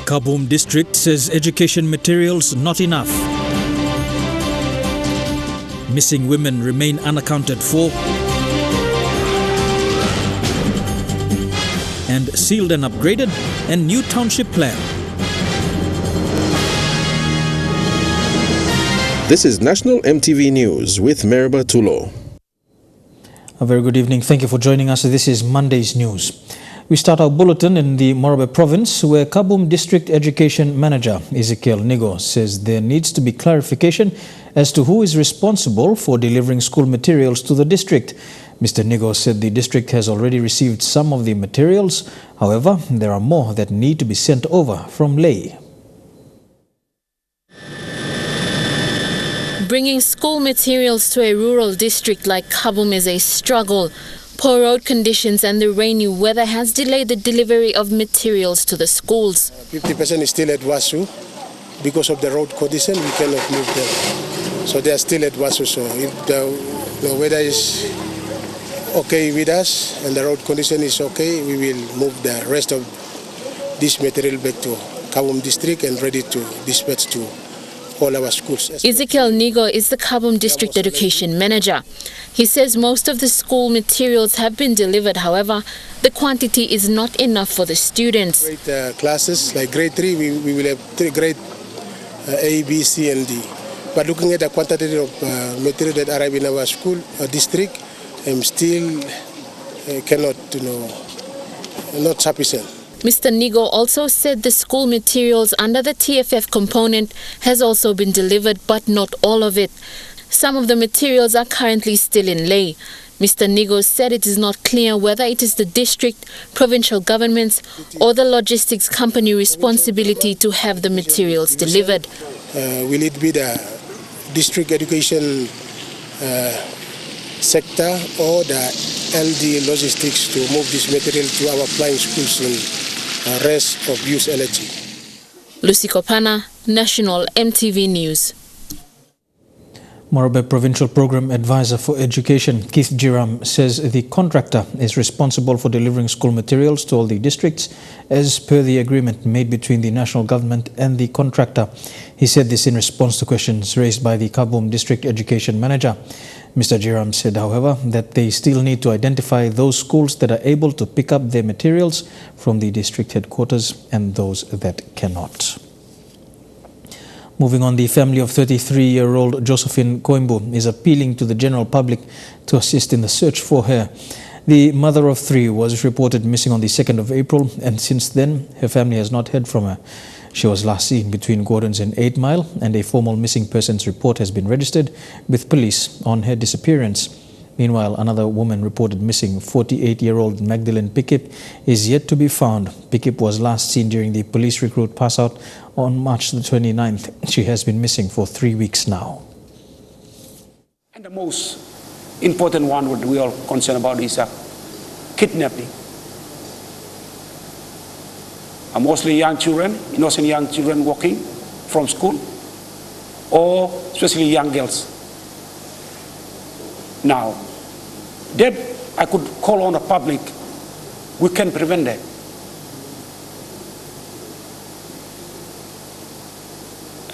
Kabum District says education materials not enough. Missing women remain unaccounted for. And sealed and upgraded, and new Township Plan. This is National EMTV News with Merba Tulo. A very good evening. Thank you for joining us. This is Monday's news. We start our bulletin in the Morobe province, where Kabum District Education Manager Ezekiel Nigo says there needs to be clarification as to who is responsible for delivering school materials to the district. Mr. Nigo said the district has already received some of the materials. However, there are more that need to be sent over from Ley. Bringing school materials to a rural district like Kabum is a struggle. Poor road conditions and the rainy weather has delayed the delivery of materials to the schools. 50% is still at Wasu. Because of the road condition, we cannot move them. So they are still at Wasu. So if the weather is okay with us and the road condition is okay, we will move the rest of this material back to Kabum District and ready to dispatch to all our schools. Ezekiel Nigo is the Kabum District Education Manager. He says most of the school materials have been delivered. However, the quantity is not enough for the students. Grade classes, like grade 3, we will have 3 grade A, B, C, and D. But looking at the quantity of material that arrive in our school district, still cannot, not sufficient. Mr. Nigo also said the school materials under the TFF component has also been delivered, but not all of it. Some of the materials are currently still in Ley. Mr. Nigo said it is not clear whether it is the district, provincial governments or the logistics company responsibility to have the materials delivered. Will it be the district education sector or the LD logistics to move this material to our flying schools in rest of use LG? Lucy Kopana, National EMTV News. Morobe Provincial Program Advisor for Education, Keith Jiram, says the contractor is responsible for delivering school materials to all the districts as per the agreement made between the national government and the contractor. He said this in response to questions raised by the Kabum District Education Manager. Mr. Jiram said, however, that they still need to identify those schools that are able to pick up their materials from the district headquarters and those that cannot. Moving on, the family of 33-year-old Josephine Koimbu is appealing to the general public to assist in the search for her. The mother of 3 was reported missing on the 2nd of April, and since then, her family has not heard from her. She was last seen between Gordons and 8 Mile, and a formal missing persons report has been registered with police on her disappearance. Meanwhile, another woman reported missing, 48-year-old Magdalene Pikip, is yet to be found. Pikip was last seen during the police recruit pass-out on March the 29th. She has been missing for 3 weeks now. And the most important one what we are concerned about is kidnapping. Mostly young children, innocent young children walking from school, or especially young girls. Now, that I could call on the public, we can prevent that.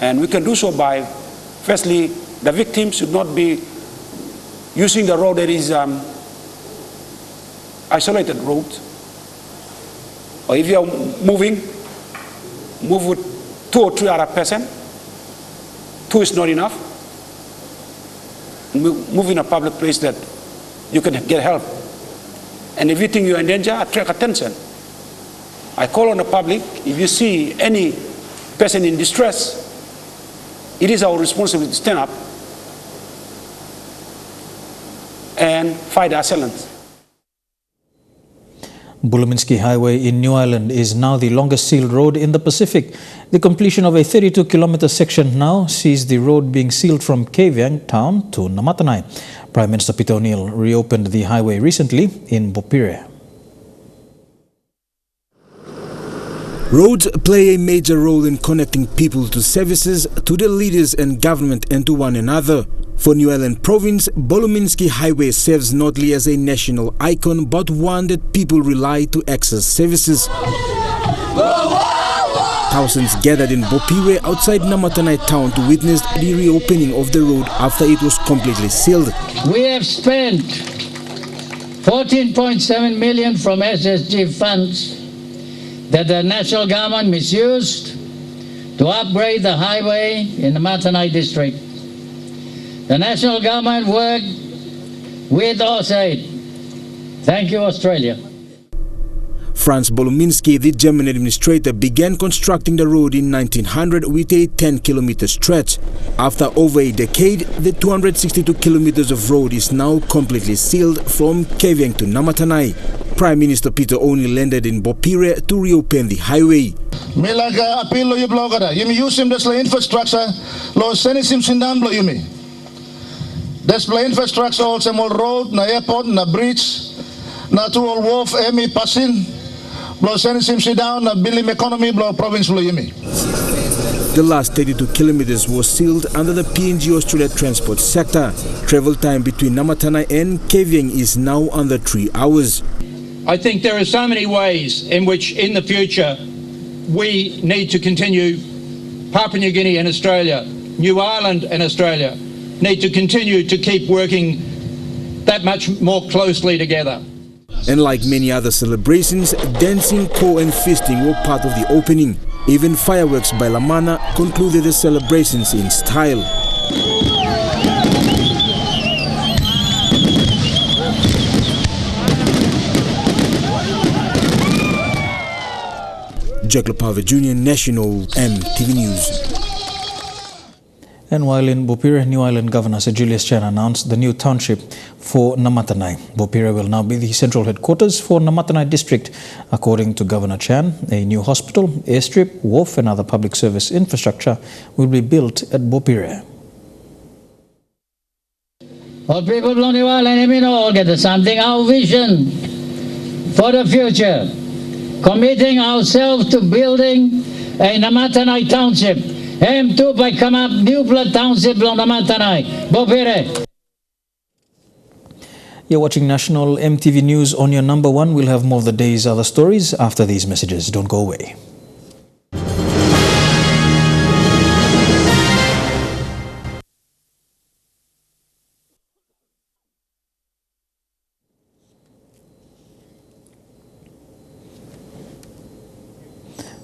And we can do so by, firstly, the victim should not be using the road that is isolated road. Or if you are move with 2 or 3 other persons. 2 is not enough. Move in a public place that you can get help. And if you think you're in danger, attract attention. I call on the public, if you see any person in distress, it is our responsibility to stand up and fight the assailants. Buluminski Highway in New Ireland is now the longest sealed road in the Pacific. The completion of a 32-kilometer section now sees the road being sealed from Kavieng town to Namatanai. Prime Minister Peter O'Neill reopened the highway recently in Bopire. Roads play a major role in connecting people to services, to their leaders and government, and to one another. For New Ireland Province, Buluminski Highway serves not only as a national icon, but one that people rely to access services. Thousands gathered in Bopiwe outside Namatanai town to witness the reopening of the road after it was completely sealed. We have spent 14.7 million from SSG funds that the national government misused to upgrade the highway in the Namatanai district. The national government worked with AUSAID. Thank you, Australia. Franz Boluminski, the German administrator, began constructing the road in 1900 with a 10-kilometer stretch. After over a decade, the 262 kilometers of road is now completely sealed from Kavieng to Namatanai. Prime Minister Peter O'Neill landed in Bopiwe to reopen the highway. Melaga appeal lo yublogada. Yumi use him this infrastructure. Lo send him sindam lo yumi. This infrastructure also more road, na airport, na bridge, na tool wharf, emi passing. Blow send him down, na building economy, blow province lo yumi. The last 32 kilometers was sealed under the PNG Australia transport sector. Travel time between Namatanai and Kavieng is now under 3 hours. I think there are so many ways in which in the future we need to continue. Papua New Guinea and Australia, New Ireland and Australia need to continue to keep working that much more closely together. And like many other celebrations, dancing, co and feasting were part of the opening. Even fireworks by Lamana concluded the celebrations in style. Jack Lopave Jr., National EMTV News. And while in Bopiwe, New Island Governor Sir Julius Chan announced the new township for Namatanai. Bopiwe will now be the central headquarters for Namatanai District. According to Governor Chan, a new hospital, airstrip, wharf and other public service infrastructure will be built at Bopiwe. All people of New Island, we all get something, our vision for the future. Committing ourselves to building a Namatanai Township. M2 by come up, new blood township, Namatanai. Bopiwe. You're watching National EMTV News on your number one. We'll have more of the day's other stories after these messages. Don't go away.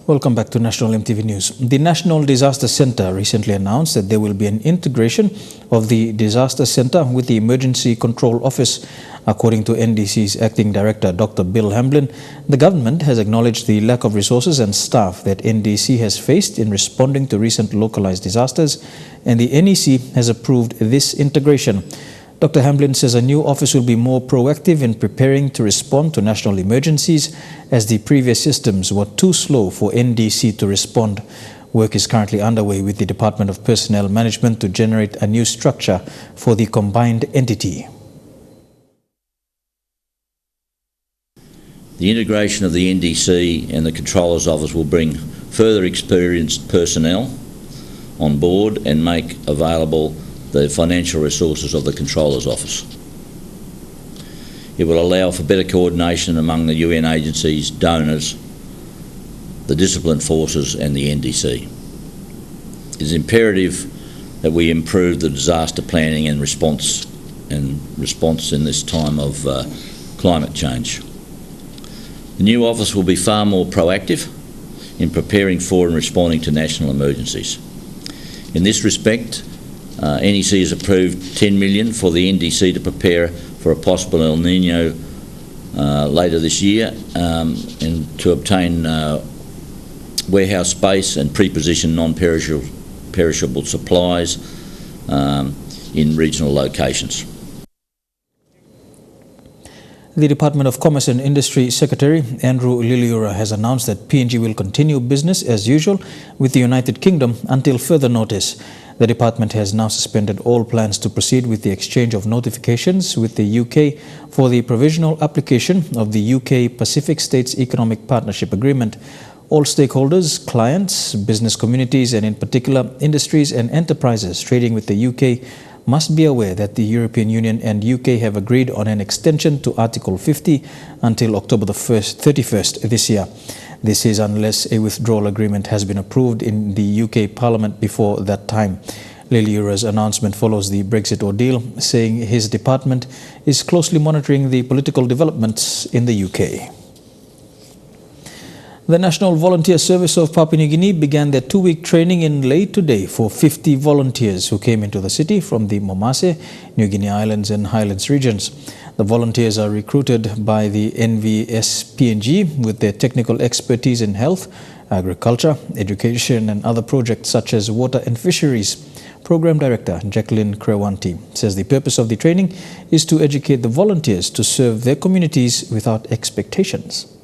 Welcome back to National EMTV News. The National Disaster Centre recently announced that there will be an integration of the Disaster Centre with the Emergency Control Office. According to NDC's Acting Director, Dr. Bill Hamblin, the government has acknowledged the lack of resources and staff that NDC has faced in responding to recent localised disasters, and the NEC has approved this integration. Dr. Hamblin says a new office will be more proactive in preparing to respond to national emergencies, as the previous systems were too slow for NDC to respond. Work is currently underway with the Department of Personnel Management to generate a new structure for the combined entity. The integration of the NDC and the Controller's Office will bring further experienced personnel on board and make available the financial resources of the Controller's Office. It will allow for better coordination among the UN agencies, donors, the disciplined forces and the NDC. It is imperative that we improve the disaster planning and response in this time of climate change. The new office will be far more proactive in preparing for and responding to national emergencies. In this respect, NEC has approved 10 million for the NDC to prepare for a possible El Nino later this year and to obtain warehouse space and pre-position non-perishable supplies in regional locations. The Department of Commerce and Industry Secretary Andrew Liliura has announced that PNG will continue business as usual with the United Kingdom until further notice. The department has now suspended all plans to proceed with the exchange of notifications with the UK for the provisional application of the UK Pacific States Economic Partnership Agreement. All stakeholders, clients, business communities and in particular industries and enterprises trading with the UK must be aware that the European Union and UK have agreed on an extension to Article 50 until October the 31st this year. This is unless a withdrawal agreement has been approved in the UK Parliament before that time. Liliura's announcement follows the Brexit ordeal, saying his department is closely monitoring the political developments in the UK. The National Volunteer Service of Papua New Guinea began their 2-week training in Lae today for 50 volunteers who came into the city from the Momase, New Guinea Islands and Highlands regions. The volunteers are recruited by the NVS-PNG with their technical expertise in health, agriculture, education and other projects such as water and fisheries. Program Director Jacqueline Krewanti says the purpose of the training is to educate the volunteers to serve their communities without expectations.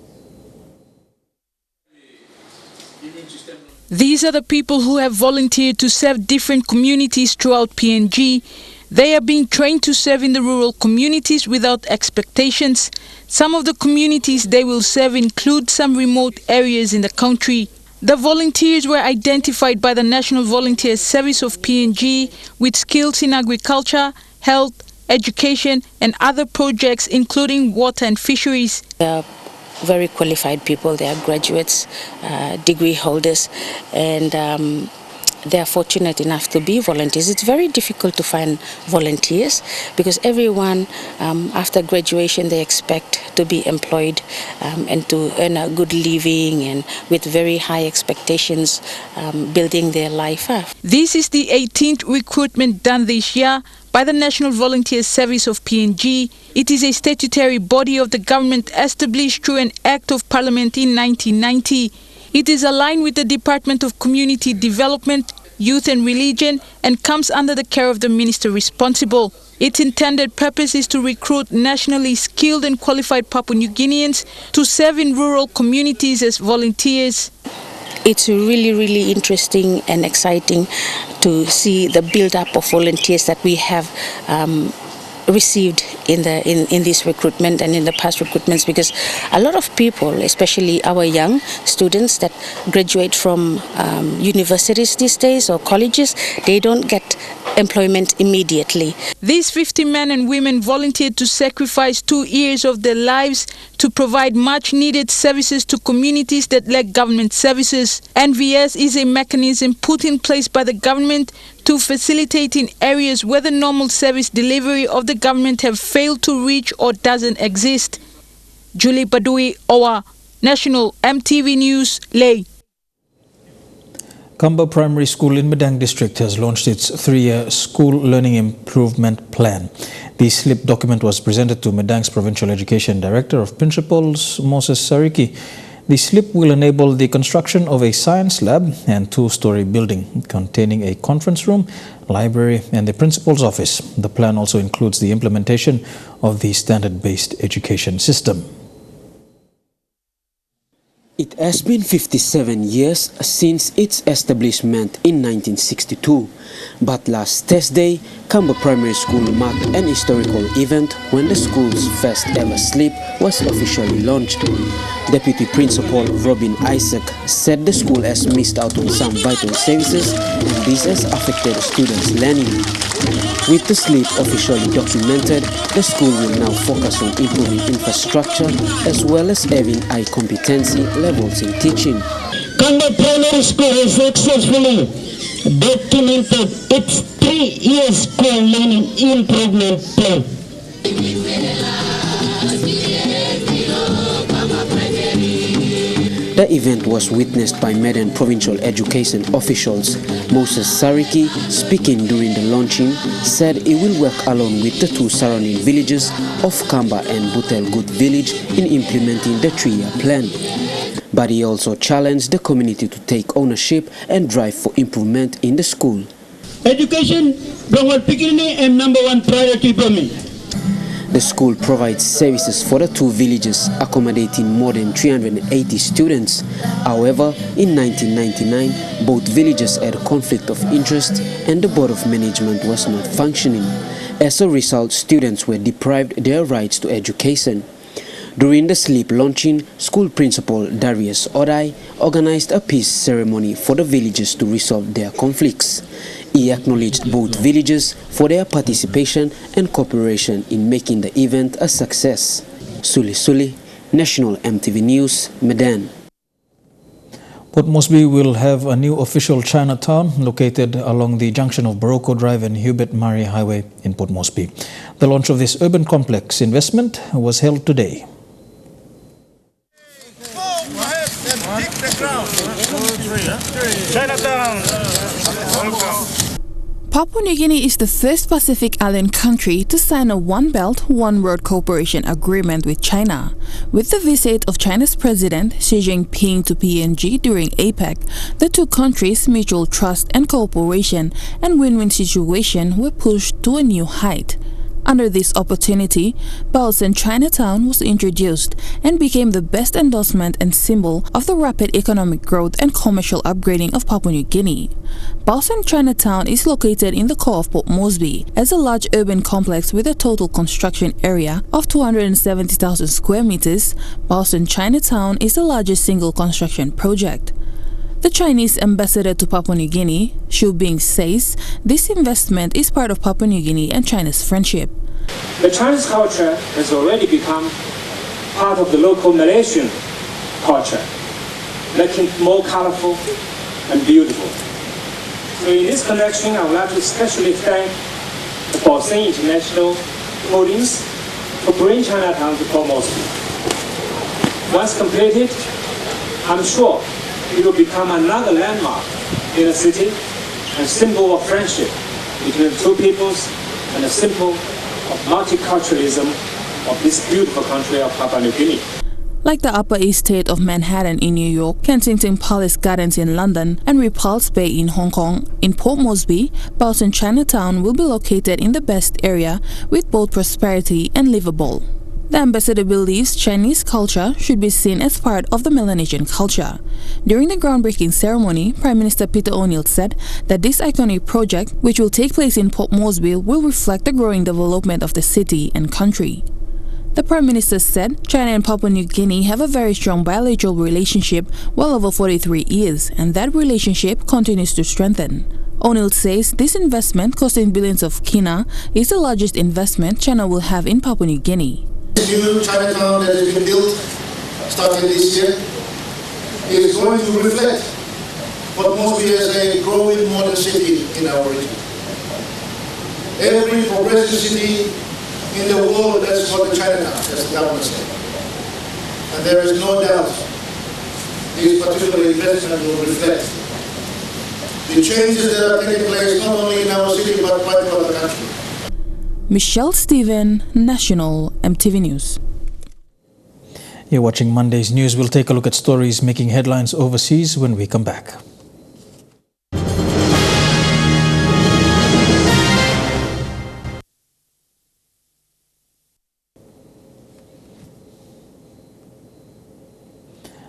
These are the people who have volunteered to serve different communities throughout PNG. They are being trained to serve in the rural communities without expectations. Some of the communities they will serve include some remote areas in the country. The volunteers were identified by the National Volunteer Service of PNG with skills in agriculture, health, education and other projects including water and fisheries. Very qualified people. They are graduates, degree holders, and they are fortunate enough to be volunteers. It's very difficult to find volunteers because everyone after graduation they expect to be employed and to earn a good living and with very high expectations building their life up. This is the 18th recruitment done this year by the National Volunteer Service of PNG. It is a statutory body of the government established through an Act of Parliament in 1990. It is aligned with the Department of Community Development, Youth and Religion and comes under the care of the minister responsible. Its intended purpose is to recruit nationally skilled and qualified Papua New Guineans to serve in rural communities as volunteers. It's really interesting and exciting to see the build-up of volunteers that we have received in this recruitment and in the past recruitments, because a lot of people, especially our young students that graduate from universities these days or colleges, they don't get employment immediately. These 50 men and women volunteered to sacrifice 2 years of their lives to provide much needed services to communities that lack government services. NVS is a mechanism put in place by the government to facilitate in areas where the normal service delivery of the government have failed to reach or doesn't exist. Julie Badui, Owa, National EMTV News, Lae. Kamba Primary School in Medang District has launched its 3-year school learning improvement plan. The slip document was presented to Medang's Provincial Education Director of Principals, Moses Sariki. The slip will enable the construction of a science lab and 2-story building containing a conference room, library and the principal's office. The plan also includes the implementation of the standard-based education system. It has been 57 years since its establishment in 1962, but last Thursday, Kamba Primary School marked an historical event when the school's first ever slip was officially launched. Deputy Principal Robin Isaac said the school has missed out on some vital services and this has affected students' learning. With the slip officially documented, the school will now focus on improving infrastructure as well as having high competency levels in teaching. Kamba Primary School has successfully documented its 3-year school learning improvement plan. The event was witnessed by Medan provincial education officials. Moses Sariki, speaking during the launching, said he will work along with the 2 surrounding villages of Kamba and Butelgut village in implementing the 3-year plan. But he also challenged the community to take ownership and drive for improvement in the school. Education, and number 1 priority for me. The school provides services for the 2 villages, accommodating more than 380 students. However, in 1999, both villages had a conflict of interest and the Board of Management was not functioning. As a result, students were deprived their rights to education. During the slip launching, school principal Darius Odai organized a peace ceremony for the villages to resolve their conflicts. He acknowledged both villages for their participation and cooperation in making the event a success. Suli Suli, National EMTV News, Medan. Port Moresby will have a new official Chinatown located along the junction of Barocco Drive and Hubert Murray Highway in Port Moresby. The launch of this urban complex investment was held today. Chinatown. Welcome. Papua New Guinea is the first Pacific island country to sign a One Belt, One Road cooperation agreement with China. With the visit of China's President Xi Jinping to PNG during APEC, the two countries' mutual trust and cooperation and win-win situation were pushed to a new height. Under this opportunity, Bausen Chinatown was introduced and became the best endorsement and symbol of the rapid economic growth and commercial upgrading of Papua New Guinea. Bausen Chinatown is located in the core of Port Moresby as a large urban complex with a total construction area of 270,000 square meters. Bausen Chinatown is the largest single construction project. The Chinese ambassador to Papua New Guinea, Xu Bing, says this investment is part of Papua New Guinea and China's friendship. The Chinese culture has already become part of the local Malaysian culture, making it more colorful and beautiful. So in this connection, I would like to especially thank the Bausen International Holdings for bringing Chinatown to Port Moresby. Once completed, I'm sure it will become another landmark in the city and symbol of friendship between the two peoples and a symbol of multiculturalism of this beautiful country of Papua New Guinea. Like the Upper East State of Manhattan in New York, Kensington Palace Gardens in London, and Repulse Bay in Hong Kong, in Port Moresby, Bausen Chinatown will be located in the best area with both prosperity and livable. The ambassador believes Chinese culture should be seen as part of the Melanesian culture. During the groundbreaking ceremony, Prime Minister Peter O'Neill said that this iconic project, which will take place in Port Moresby, will reflect the growing development of the city and country. The Prime Minister said China and Papua New Guinea have a very strong bilateral relationship well over 43 years, and that relationship continues to strengthen. O'Neill says this investment, costing billions of kina, is the largest investment China will have in Papua New Guinea. The new Chinatown that has been built starting this year is going to reflect Port Moresby as a growing modern city in our region. Every progressive city in the world that's called the Chinatown, as the government said. And there is no doubt this particular investment will reflect the changes that are taking place not only in our city but right across the country. Michelle Stephen, National EMTV News. You're watching Monday's news. We'll take a look at stories making headlines overseas when we come back.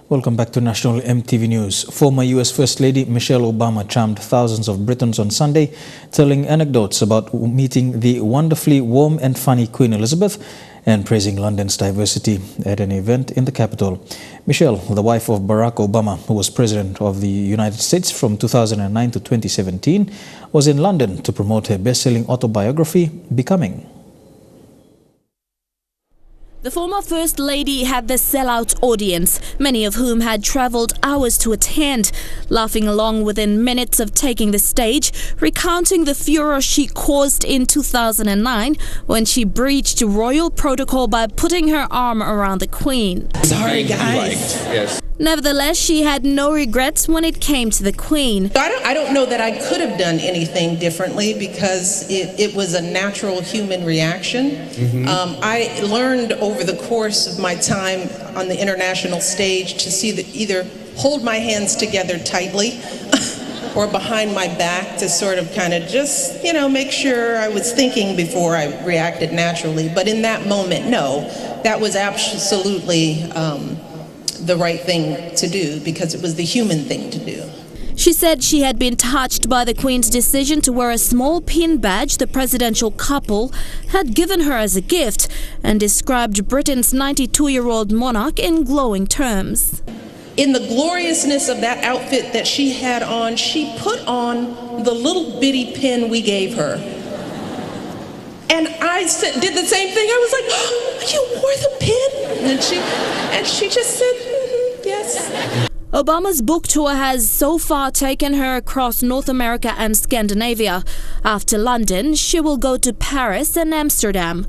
Welcome back to National EMTV News. Former US First Lady Michelle Obama charmed thousands of Britons on Sunday, telling anecdotes about meeting the wonderfully warm and funny Queen Elizabeth and praising London's diversity at an event in the capital. Michelle, the wife of Barack Obama, who was President of the United States from 2009 to 2017, was in London to promote her best-selling autobiography, Becoming. The former First Lady had the sellout audience, many of whom had travelled hours to attend, laughing along within minutes of taking the stage, recounting the furor she caused in 2009 when she breached royal protocol by putting her arm around the Queen. Sorry, guys. Yes. Nevertheless, she had no regrets when it came to the Queen. I don't know that I could have done anything differently because it was a natural human reaction. I learned over the course of my time on the international stage to see that either hold my hands together tightly or behind my back to sort of kind of just, make sure I was thinking before I reacted naturally. But in that moment, no, that was absolutely the right thing to do because it was the human thing to do. She said she had been touched by the Queen's decision to wear a small pin badge the presidential couple had given her as a gift and described Britain's 92-year-old monarch in glowing terms. In the gloriousness of that outfit that she had on, she put on the little bitty pin we gave her. And I did the same thing. I was like, oh, you wore the pin? And she just said, yes. Obama's book tour has so far taken her across North America and Scandinavia. After London, she will go to Paris and Amsterdam.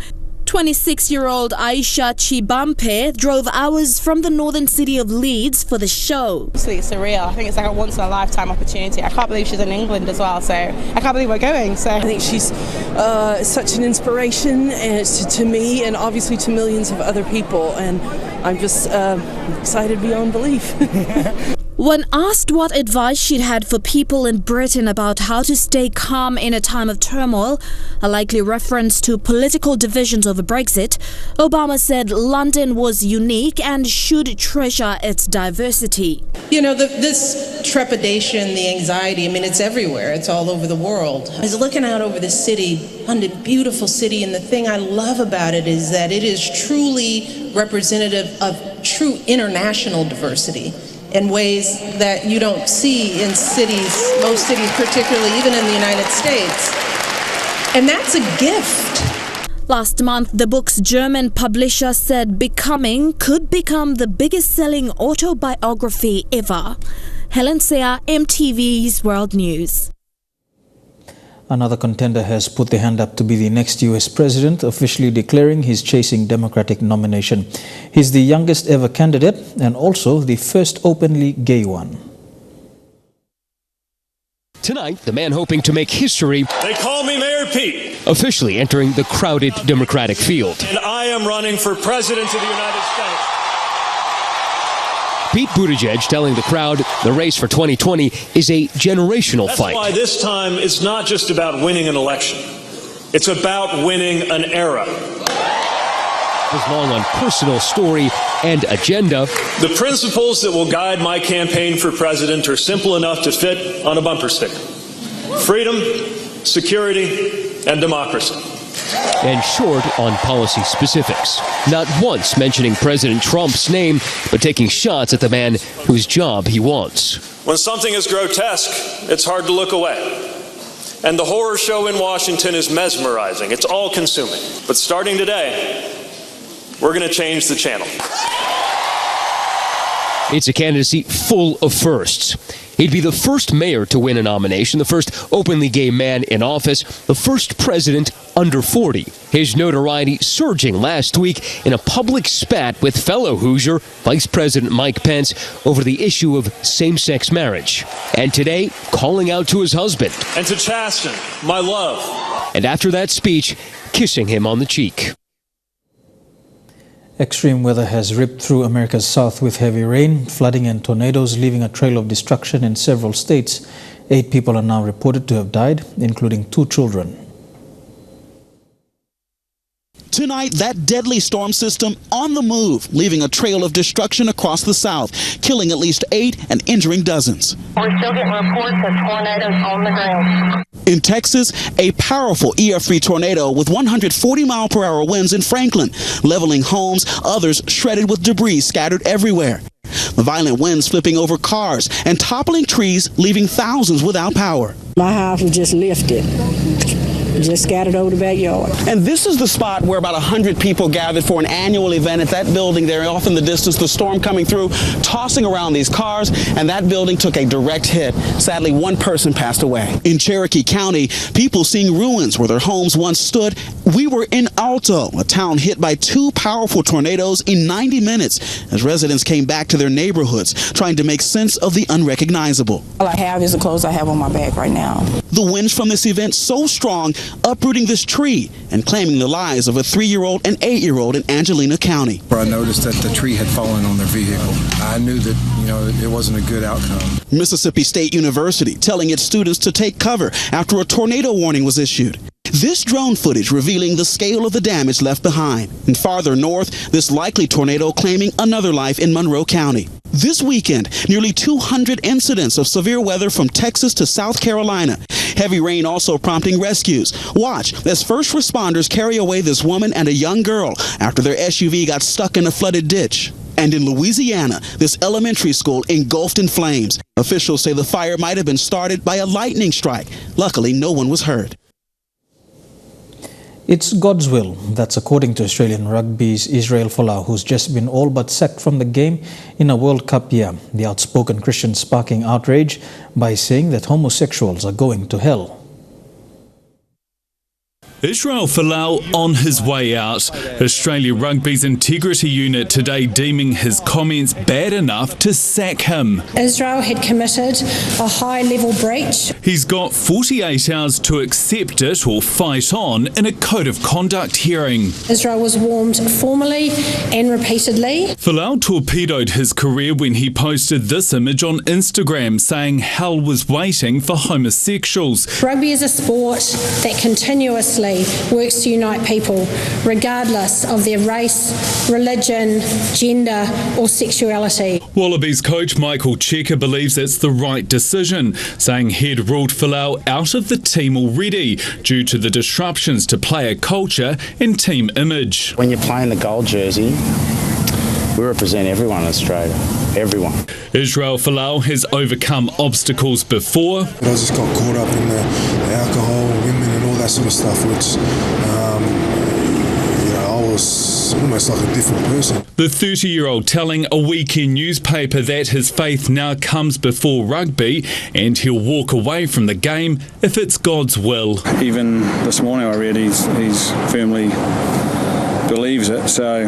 26-year-old Aisha Chibampe drove hours from the northern city of Leeds for the show. It's surreal. I think it's like a once-in-a-lifetime opportunity. I can't believe she's in England as well, so I can't believe we're going. So I think she's such an inspiration to me and obviously to millions of other people, and I'm just excited beyond belief. When asked what advice she'd had for people in Britain about how to stay calm in a time of turmoil, a likely reference to political divisions over Brexit, Obama said London was unique and should treasure its diversity. You know, this trepidation, the anxiety, I mean, it's everywhere. It's all over the world. I was looking out over the city, a beautiful city, and the thing I love about it is that it is truly representative of true international diversity in ways that you don't see in cities, most cities particularly, even in the United States. And that's a gift. Last month, the book's German publisher said Becoming could become the biggest-selling autobiography ever. Helen Sea, EMTV's World News. Another contender has put their hand up to be the next US president, officially declaring he's chasing Democratic nomination. He's the youngest ever candidate and also the first openly gay one. Tonight, the man hoping to make history, they call me Mayor Pete, officially entering the crowded Democratic field. And I am running for President of the United States. Pete Buttigieg telling the crowd the race for 2020 is a generational fight. That's why this time it's not just about winning an election. It's about winning an era. His long on personal story and agenda. The principles that will guide my campaign for president are simple enough to fit on a bumper sticker. Freedom, security, and democracy. And short on policy specifics. Not once mentioning President Trump's name, but taking shots at the man whose job he wants. When something is grotesque, it's hard to look away. And the horror show in Washington is mesmerizing. It's all-consuming. But starting today, we're going to change the channel. It's a candidacy full of firsts. He'd be the first mayor to win a nomination, the first openly gay man in office, the first president under 40. His notoriety surging last week in a public spat with fellow Hoosier Vice President Mike Pence over the issue of same-sex marriage. And today, calling out to his husband. And to Chasten, my love. And after that speech, kissing him on the cheek. Extreme weather has ripped through America's south with heavy rain, flooding and tornadoes, leaving a trail of destruction in several states. 8 people are now reported to have died, including 2 children. Tonight, that deadly storm system on the move, leaving a trail of destruction across the south, killing at least 8 and injuring dozens. We're still getting reports of tornadoes on the ground. In Texas, a powerful Ef3 tornado with 140-mile-per-hour winds in Franklin, leveling homes, others shredded with debris scattered everywhere. The violent winds flipping over cars and toppling trees, leaving thousands without power. My house was just lifted. Just scattered over the backyard. And this is the spot where about 100 people gathered for an annual event at that building there off in the distance, the storm coming through, tossing around these cars, and that building took a direct hit. Sadly, 1 person passed away. In Cherokee County, people seeing ruins where their homes once stood. We were in Alto, a town hit by 2 powerful tornadoes in 90 minutes, as residents came back to their neighborhoods, trying to make sense of the unrecognizable. All I have is the clothes I have on my back right now. The winds from this event so strong, uprooting this tree and claiming the lives of a 3-year-old and 8-year-old in Angelina County. I noticed that the tree had fallen on their vehicle. I knew that, it wasn't a good outcome. Mississippi State University telling its students to take cover after a tornado warning was issued. This drone footage revealing the scale of the damage left behind. And farther north, this likely tornado claiming another life in Monroe County. This weekend, nearly 200 incidents of severe weather from Texas to South Carolina. Heavy rain also prompting rescues. Watch as first responders carry away this woman and a young girl after their SUV got stuck in a flooded ditch. And in Louisiana, this elementary school engulfed in flames. Officials say the fire might have been started by a lightning strike. Luckily, no one was hurt. It's God's will. That's according to Australian Rugby's Israel Folau, who's just been all but sacked from the game in a World Cup year. The outspoken Christian sparking outrage by saying that homosexuals are going to hell. Israel Folau on his way out. Australia Rugby's integrity unit today deeming his comments bad enough to sack him. Israel had committed a high-level breach. He's got 48 hours to accept it or fight on in a code of conduct hearing. Israel was warned formally and repeatedly. Folau torpedoed his career when he posted this image on Instagram saying hell was waiting for homosexuals. Rugby is a sport that continuously works to unite people, regardless of their race, religion, gender or sexuality. Wallabies coach Michael Cheika believes it's the right decision, saying he'd ruled Folau out of the team already due to the disruptions to player culture and team image. When you're playing the gold jersey, we represent everyone in Australia. Everyone. Israel Folau has overcome obstacles before. I just got caught up in the alcohol, women and all that sort of stuff, which, I was almost like a different person. The 30-year-old telling a weekend newspaper that his faith now comes before rugby and he'll walk away from the game if it's God's will. Even this morning I read he's firmly believes it, so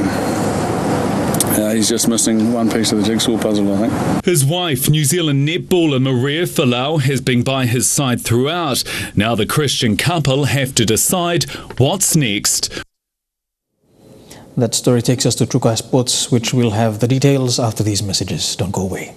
he's just missing one piece of the jigsaw puzzle, I think. His wife, New Zealand netballer Maria Folau, has been by his side throughout. Now the Christian couple have to decide what's next. That story takes us to Trukai Sports, which will have the details after these messages. Don't go away.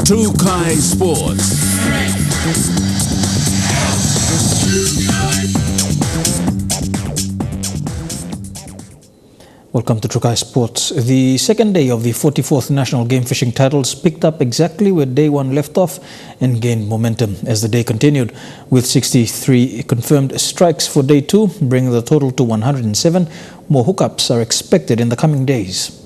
Trukai Sports. Welcome to Trukai Sports. The second day of the 44th National Game Fishing Titles picked up exactly where day one left off and gained momentum as the day continued, with 63 confirmed strikes for day two, bringing the total to 107. More hookups are expected in the coming days.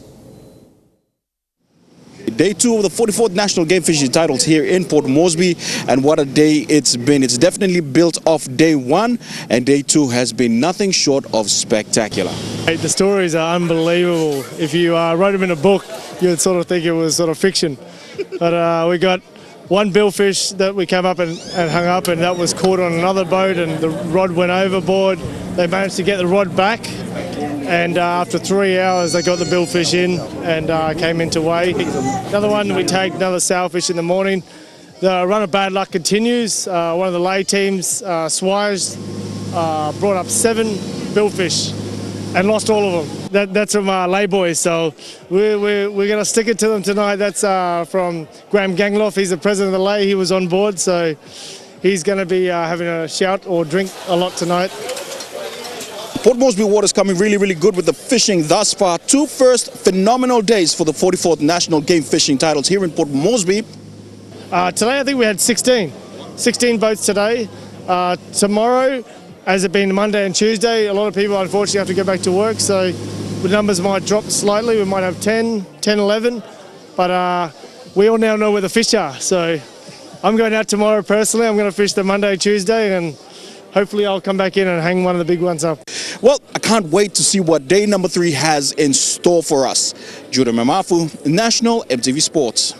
Day two of the 44th National Game Fishing Titles here in Port Moresby, and what a day it's been. It's definitely built off day one, and day two has been nothing short of spectacular. The stories are unbelievable. If you wrote them in a book, you'd sort of think it was sort of fiction. But we got one billfish that we came up and hung up, and that was caught on another boat, and the rod went overboard. They managed to get the rod back, and after 3 hours they got the billfish in and came into weigh. Another one we tagged, another sailfish in the morning. The run of bad luck continues. One of the lay teams, Swires, brought up 7 billfish and lost all of them. That's from our lay boys, so we're going to stick it to them tonight. That's from Graham Gangloff. He's the president of the lay. He was on board, so he's going to be having a shout or drink a lot tonight. Port Moresby water's coming really good with the fishing thus far. 2 first phenomenal days for the 44th National Game Fishing Titles here in Port Moresby. Today I think we had 16 boats today. Tomorrow, as it being Monday and Tuesday, a lot of people unfortunately have to go back to work, so the numbers might drop slightly. We might have 10, 11, but we all now know where the fish are. So I'm going out tomorrow personally. I'm going to fish the Monday, Tuesday, and hopefully I'll come back in and hang one of the big ones up. Well, I can't wait to see what day number 3 has in store for us. Judah Mamafu, National EMTV Sports.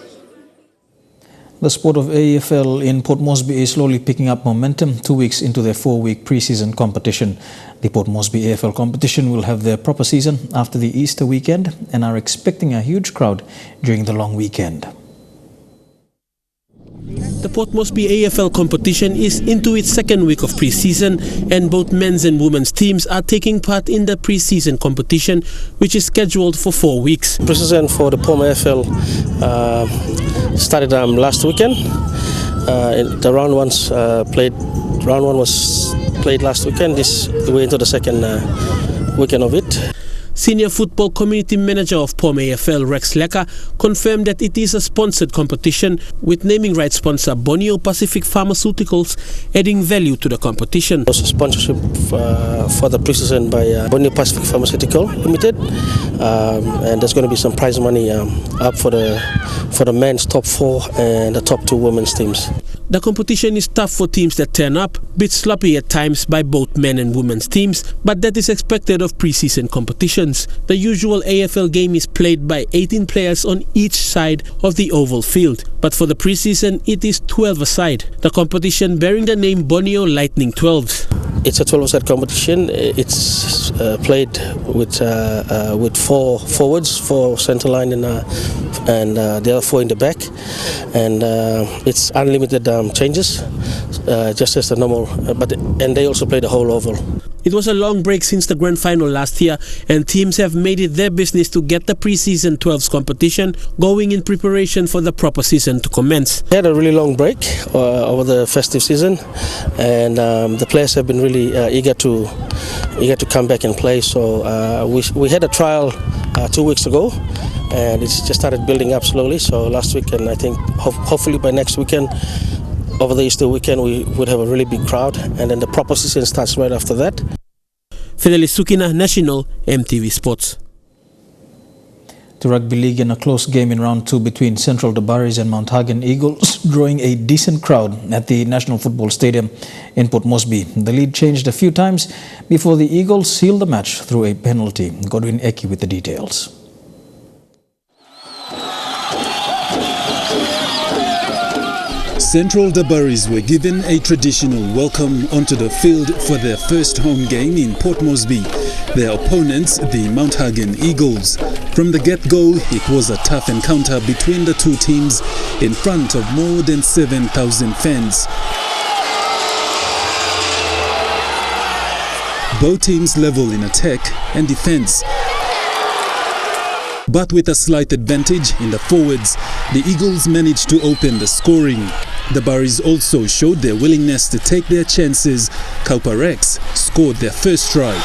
The sport of AFL in Port Moresby is slowly picking up momentum 2 weeks into their 4-week pre-season competition. The Port Moresby AFL competition will have their proper season after the Easter weekend and are expecting a huge crowd during the long weekend. The Port Moresby AFL competition is into its second week of pre-season, and both men's and women's teams are taking part in the pre-season competition, which is scheduled for 4 weeks. Pre-season for the POM AFL started last weekend. The round one was played last weekend. We're into the second weekend of it. Senior Football Community Manager of POM AFL, Rex Lecker, confirmed that it is a sponsored competition with naming rights sponsor Borneo Pacific Pharmaceuticals adding value to the competition. It was a sponsorship for the preseason by Borneo Pacific Pharmaceutical Limited, and there's going to be some prize money up for the men's top 4 and the top 2 women's teams. The competition is tough for teams that turn up, bit sloppy at times by both men and women's teams, but that is expected of preseason competitions. The usual AFL game is played by 18 players on each side of the oval field, but for the preseason it is 12 a side. The competition bearing the name Borneo Lightning 12s. It's a 12-a-side competition. It's played with 4 forwards, 4 centre line, and the other 4 in the back. And it's unlimited changes, just as the normal. And they also play the whole oval. It was a long break since the grand final last year, and teams have made it their business to get the pre-season 12s competition going in preparation for the proper season to commence. We had a really long break over the festive season, and the players have been really eager to come back and play. So we had a trial 2 weeks ago, and it's just started building up slowly. So last weekend, I think hopefully by next weekend, over the Easter weekend, we would have a really big crowd, and then the proper season starts right after that. Fidelis Sukina, National, EMTV Sports. To Rugby League in a close game in round 2 between Central Dabaris and Mount Hagen Eagles, drawing a decent crowd at the National Football Stadium in Port Moresby. The lead changed a few times before the Eagles sealed the match through a penalty. Godwin Eki with the details. Central Dabaris were given a traditional welcome onto the field for their first home game in Port Moresby. Their opponents, the Mount Hagen Eagles. From the get-go, it was a tough encounter between the two teams in front of more than 7,000 fans. Both teams level in attack and defense, but with a slight advantage in the forwards, the Eagles managed to open the scoring. The Dabaris also showed their willingness to take their chances. Kaupa Rex scored their first try.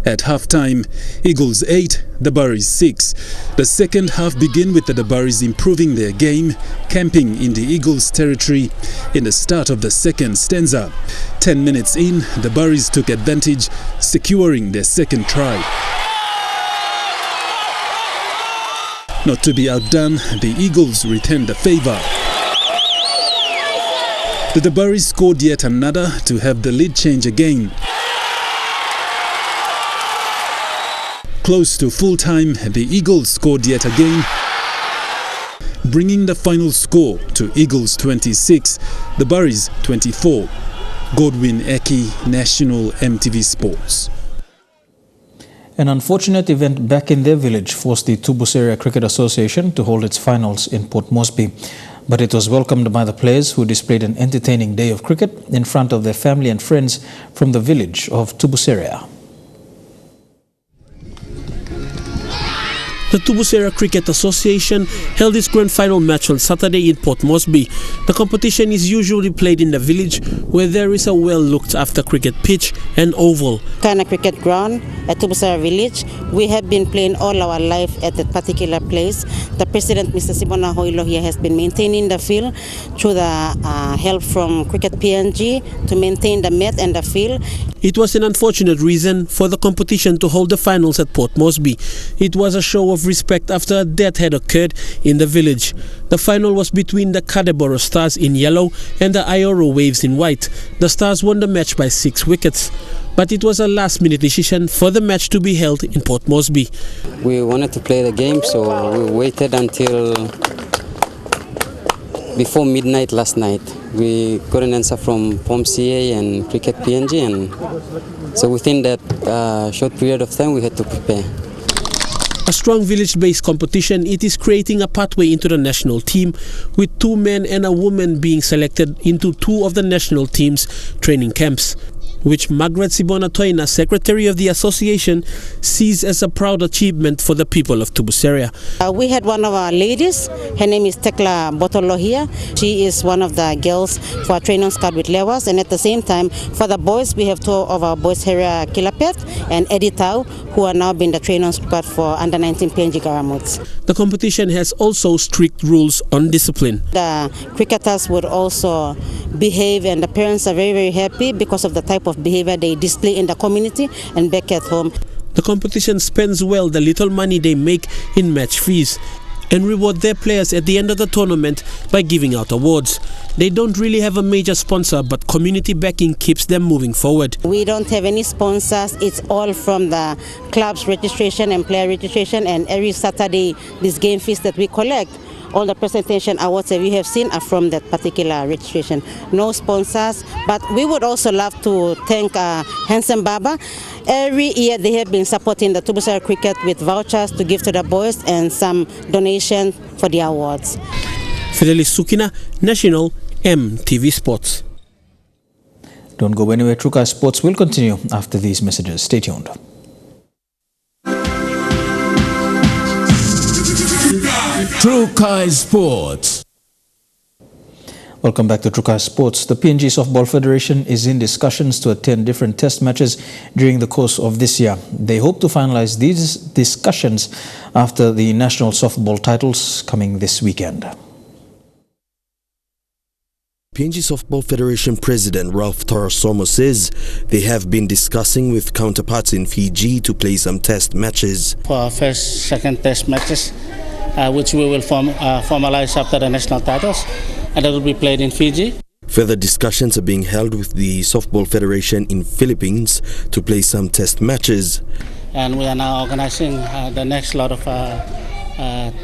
At half-time, Eagles 8, Dabaris 6. The second half began with the Dabaris improving their game, camping in the Eagles' territory in the start of the second stanza. 10 minutes in, the Dabaris took advantage, securing their second try. Not to be outdone, the Eagles returned the favour. The Dabaris scored yet another to have the lead change again. Close to full-time, the Eagles scored yet again, bringing the final score to Eagles 26, Dabaris 24. Godwin Eki, National, EMTV Sports. An unfortunate event back in their village forced the Tubuseria Cricket Association to hold its finals in Port Moresby. But it was welcomed by the players, who displayed an entertaining day of cricket in front of their family and friends from the village of Tubuseria. The Tubuseria Cricket Association held its grand final match on Saturday in Port Moresby. The competition is usually played in the village, where there is a well-looked-after cricket pitch and oval. Kind of cricket ground at Tubuseria village. We have been playing all our life at that particular place. The president, Mr. Sibona Hoilo, here has been maintaining the field through the help from Cricket PNG to maintain the mat and the field. It was an unfortunate reason for the competition to hold the finals at Port Moresby. It was a show of respect after a death had occurred in the village. The final was between the Kadeboro Stars in yellow and the Ioro Waves in white. The Stars won the match by 6 wickets. But it was a last-minute decision for the match to be held in Port Moresby. We wanted to play the game, so we waited until before midnight last night. We got an answer from POM CA and Cricket PNG, and so within that short period of time we had to prepare. A strong village-based competition, it is creating a pathway into the national team, with 2 men and a woman being selected into 2 of the national team's training camps. which Margaret Sibona Toina, Secretary of the Association, sees as a proud achievement for the people of Tubuseria. We had one of our ladies, her name is Tekla Botolohia. She is one of the girls for our training squad with Lewas, and at the same time, for the boys, we have two of our boys, Heria Kilapet and Eddie Tau, who are now being the training squad for under-19 PNG Garamuts. The competition has also strict rules on discipline. The cricketers would also behave, and the parents are very, very happy because of the type of behavior they display in the community and back at home. The competition spends well the little money they make in match fees and reward their players at the end of the tournament by giving out awards. They don't really have a major sponsor, but community backing keeps them moving forward. We don't have any sponsors. It's all from the club's registration and player registration, and every Saturday these game fees that we collect, all the presentation awards that we have seen are from that particular registration. No sponsors, but we would also love to thank Hansen Baba. Every year they have been supporting the Tubuseria cricket with vouchers to give to the boys and some donation for the awards. Fidelis Sukina, National EMTV Sports. Don't go anywhere. Trukai Sports will continue after these messages. Stay tuned. Trukai Sports. Welcome back to Trukai Sports. The PNG Softball Federation is in discussions to attend different test matches during the course of this year. They hope to finalize these discussions after the national softball titles coming this weekend. PNG Softball Federation President Ralph Tarasomo says they have been discussing with counterparts in Fiji to play some test matches. For our first, second test matches, which we will formalize after the national titles, and that will be played in Fiji. Further discussions are being held with the Softball Federation in Philippines to play some test matches. And we are now organizing the next lot of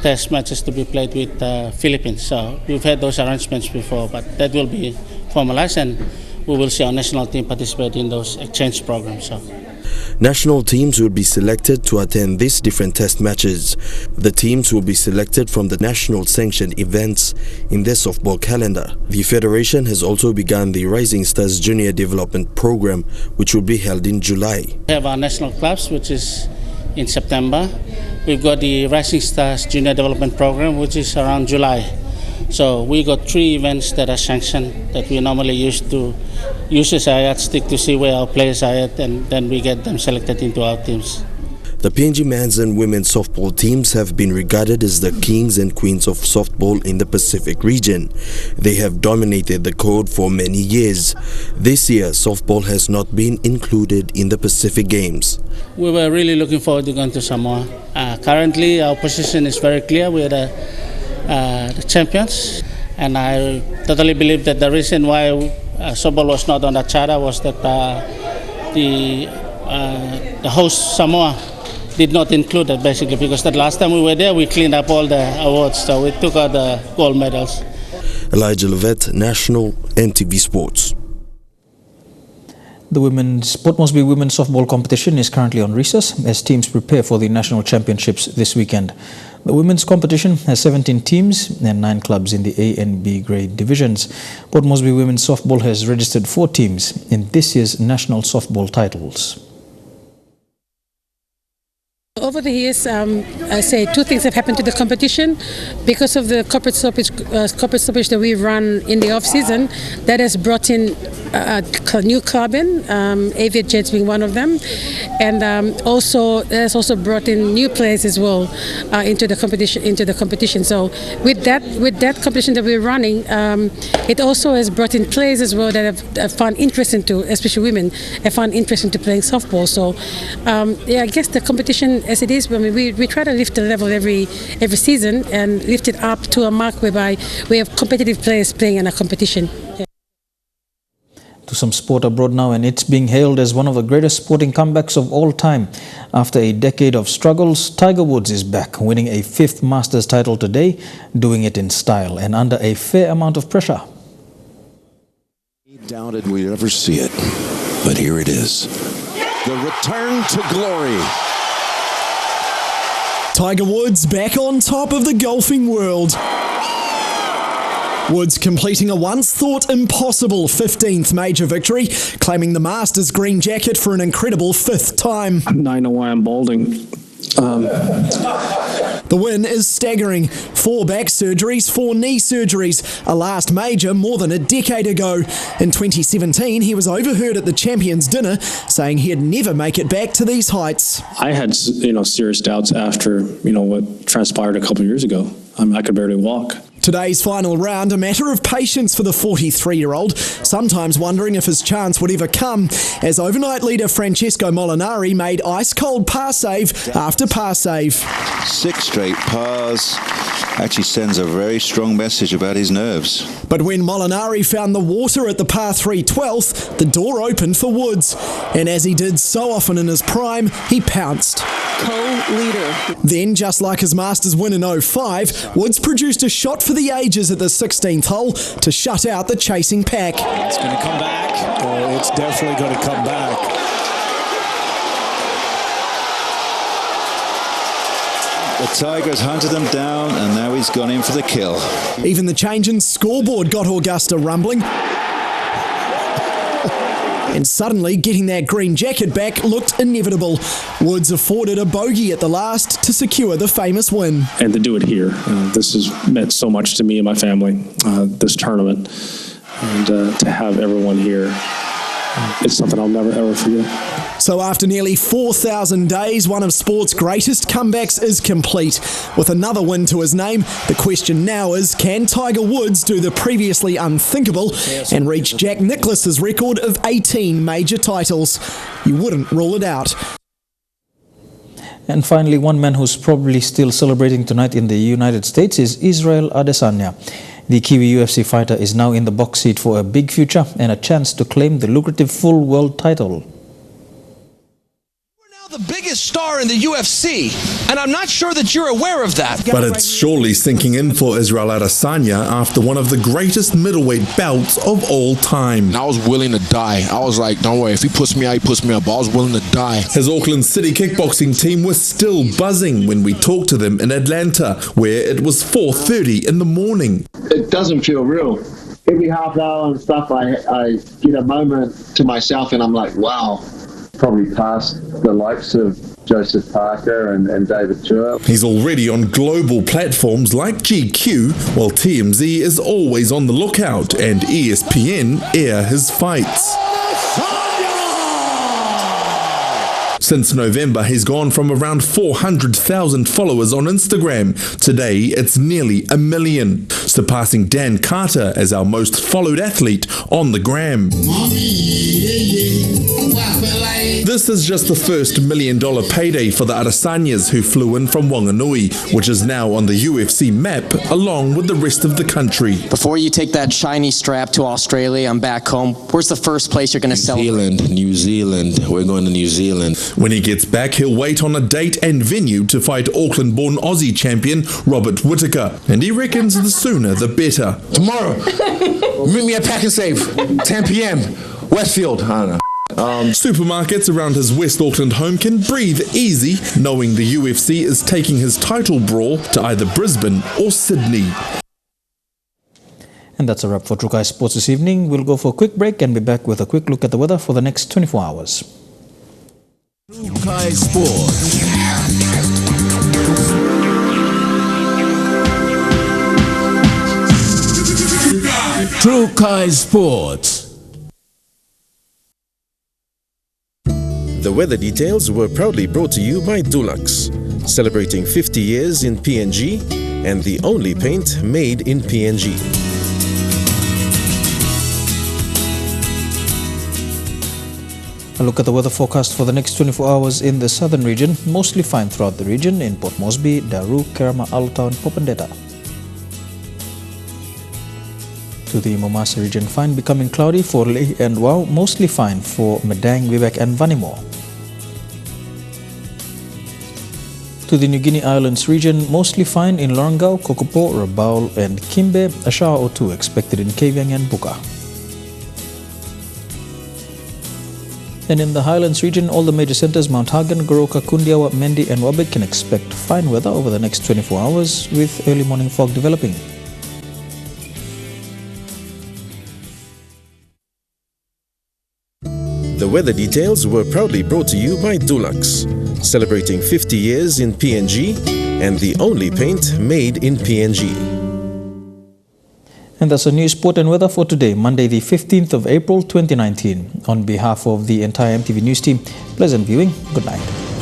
test matches to be played with Philippines. So we've had those arrangements before, but that will be formalized, and we will see our national team participate in those exchange programs. So. National teams will be selected to attend these different test matches. The teams will be selected from the national sanctioned events in their softball calendar. The Federation has also begun the Rising Stars Junior Development Program, which will be held in July. We have our national clubs, which is in September. We've got the Rising Stars Junior Development Program, which is around July. So we got 3 events that are sanctioned that we normally use as a yardstick to see where our players are at, and then we get them selected into our teams. The PNG men's and women's softball teams have been regarded as the kings and queens of softball in the Pacific region. They have dominated the code for many years. This year, softball has not been included in the Pacific Games. We were really looking forward to going to Samoa. Currently, our position is very clear. We are the champions, and I totally believe that the reason why softball was not on the charter was that the host Samoa did not include it, basically, because the last time we were there we cleaned up all the awards, so we took out the gold medals. Elijah Levet, National EMTV Sports. The Port Moresby Women's Softball competition is currently on recess as teams prepare for the national championships this weekend. The women's competition has 17 teams and 9 clubs in the A and B grade divisions. Port Moresby Women's Softball has registered 4 teams in this year's national softball titles. Over the years, I say 2 things have happened to the competition. Because of the corporate stoppage that we run in the off-season, that has brought in a new club in, Aviate Jets being one of them, and also it has also brought in new players as well into the competition. So with that competition that we're running, it also has brought in players as well that have found interest into, especially women, have found interest into playing softball. So yeah, I guess the competition as it is, I mean, we try to lift the level every season and lift it up to a mark whereby we have competitive players playing in a competition. Yeah. To some sport abroad now, and it's being hailed as one of the greatest sporting comebacks of all time. After a decade of struggles, Tiger Woods is back, winning a 5th Masters title today, doing it in style and under a fair amount of pressure. We doubted we'd ever see it, but here it is. The return to glory. Tiger Woods back on top of the golfing world. Woods completing a once-thought impossible 15th major victory, claiming the Masters green jacket for an incredible 5th time. Now I know why I'm balding. The win is staggering. 4 back surgeries, 4 knee surgeries, a last major more than a decade ago. In 2017, he was overheard at the Champions Dinner saying he'd never make it back to these heights. I had, serious doubts after, what transpired a couple of years ago. I could barely walk. Today's final round, a matter of patience for the 43-year-old, sometimes wondering if his chance would ever come, as overnight leader Francesco Molinari made ice-cold par save after par save. 6 straight pars actually sends a very strong message about his nerves. But when Molinari found the water at the par 3 12th, the door opened for Woods. And as he did so often in his prime, he pounced. Co-leader. Then, just like his Masters win in 05, Woods produced a shot for the ages at the 16th hole to shut out the chasing pack. It's going to come back. Oh, it's definitely going to come back. The Tigers hunted him down, and now he's gone in for the kill. Even the change in scoreboard got Augusta rumbling. And suddenly, getting that green jacket back looked inevitable. Woods afforded a bogey at the last to secure the famous win. And to do it here, this has meant so much to me and my family, this tournament. And to have everyone here, it's something I'll never, ever forget. So after nearly 4,000 days, one of sport's greatest comebacks is complete. With another win to his name, the question now is, can Tiger Woods do the previously unthinkable and reach Jack Nicklaus's record of 18 major titles? You wouldn't rule it out. And finally, one man who's probably still celebrating tonight in the United States is Israel Adesanya. The Kiwi UFC fighter is now in the box seat for a big future and a chance to claim the lucrative full world title. The biggest star in the UFC, and I'm not sure that you're aware of that. But it's surely sinking in for Israel Adesanya after one of the greatest middleweight bouts of all time. And I was willing to die. I was like, don't worry, if he puts me out, he puts me up. I was willing to die. His Auckland City kickboxing team was still buzzing when we talked to them in Atlanta, where it was 4:30 in the morning. It doesn't feel real. Every half hour and stuff, I get a moment to myself and I'm like, wow. Probably past the likes of Joseph Parker and David Chua. He's already on global platforms like GQ, while TMZ is always on the lookout and ESPN air his fights. Since November, he's gone from around 400,000 followers on Instagram. Today, it's nearly 1 million, surpassing Dan Carter as our most followed athlete on the gram. This is just the first $1 million payday for the Adesanyas, who flew in from Wanganui, which is now on the UFC map, along with the rest of the country. Before you take that shiny strap to Australia and back home, where's the first place you're going to celebrate? New Zealand. We're going to New Zealand. When he gets back, he'll wait on a date and venue to fight Auckland-born Aussie champion Robert Whittaker. And he reckons the sooner the better. Tomorrow, meet me at Pack and Save, 10 p.m., Westfield. I don't know. Supermarkets around his West Auckland home can breathe easy, knowing the UFC is taking his title brawl to either Brisbane or Sydney. And that's a wrap for True Kai Sports this evening. We'll go for a quick break and be back with a quick look at the weather for the next 24 hours. True Kai Sports. True Kai Sports. The weather details were proudly brought to you by Dulux, celebrating 50 years in PNG and the only paint made in PNG. A look at the weather forecast for the next 24 hours in the southern region. Mostly fine throughout the region in Port Moresby, Daru, Kerama, Alta and Popondetta. To the Momasa region, fine becoming cloudy for Lehi and Wau, mostly fine for Medang, Vivek and Vanimo. To the New Guinea Islands region, mostly fine in Lorengau, Kokopo, Rabaul and Kimbe, a shower or two expected in Kavieng and Buka. And in the Highlands region, all the major centres, Mount Hagen, Goroka, Kundiawa, Mendi and Wabek can expect fine weather over the next 24 hours with early morning fog developing. weather details were proudly brought to you by Dulux, celebrating 50 years in PNG and the only paint made in PNG. And that's a new sport and weather for today, Monday the 15th of April 2019. On behalf of the entire MTV News team, pleasant viewing. Good night.